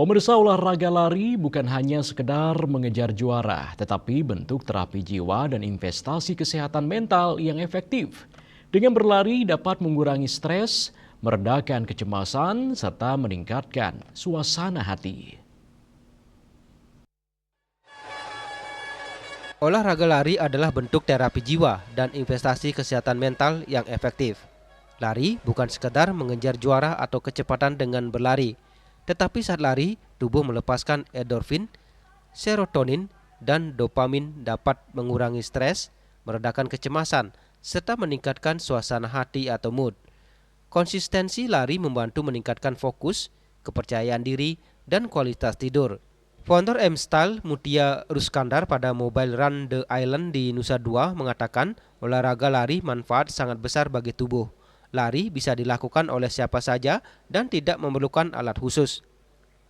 Pemirsa, olahraga lari bukan hanya sekedar mengejar juara, tetapi bentuk terapi jiwa dan investasi kesehatan mental yang efektif. Dengan berlari dapat mengurangi stres, meredakan kecemasan, serta meningkatkan suasana hati. Olahraga lari adalah bentuk terapi jiwa dan investasi kesehatan mental yang efektif. Lari bukan sekedar mengejar juara atau kecepatan dengan berlari, tetapi saat lari, tubuh melepaskan endorfin, serotonin, dan dopamin dapat mengurangi stres, meredakan kecemasan, serta meningkatkan suasana hati atau mood. Konsistensi lari membantu meningkatkan fokus, kepercayaan diri, dan kualitas tidur. Founder M-Style Mutia Ruskandar pada Mobile Run The Island di Nusa Dua mengatakan olahraga lari manfaat sangat besar bagi tubuh. Lari bisa dilakukan oleh siapa saja dan tidak memerlukan alat khusus.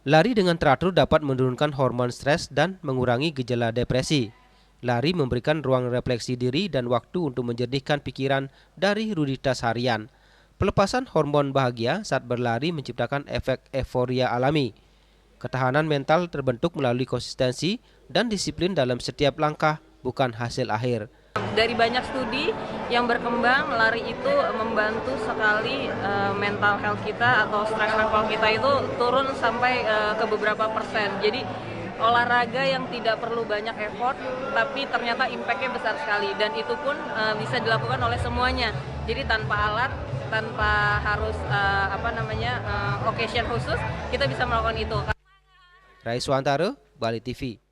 Lari dengan teratur dapat menurunkan hormon stres dan mengurangi gejala depresi. Lari memberikan ruang refleksi diri dan waktu untuk menjernihkan pikiran dari rutinitas harian. Pelepasan hormon bahagia saat berlari menciptakan efek euforia alami. Ketahanan mental terbentuk melalui konsistensi dan disiplin dalam setiap langkah, bukan hasil akhir. Dari banyak studi yang berkembang, lari itu membantu sekali mental health kita atau stress level kita itu turun sampai ke beberapa persen. Jadi olahraga yang tidak perlu banyak effort, tapi ternyata impact-nya besar sekali. Dan itu pun bisa dilakukan oleh semuanya. Jadi tanpa alat, tanpa harus occasion khusus, kita bisa melakukan itu. Raiswantaro, Bali TV.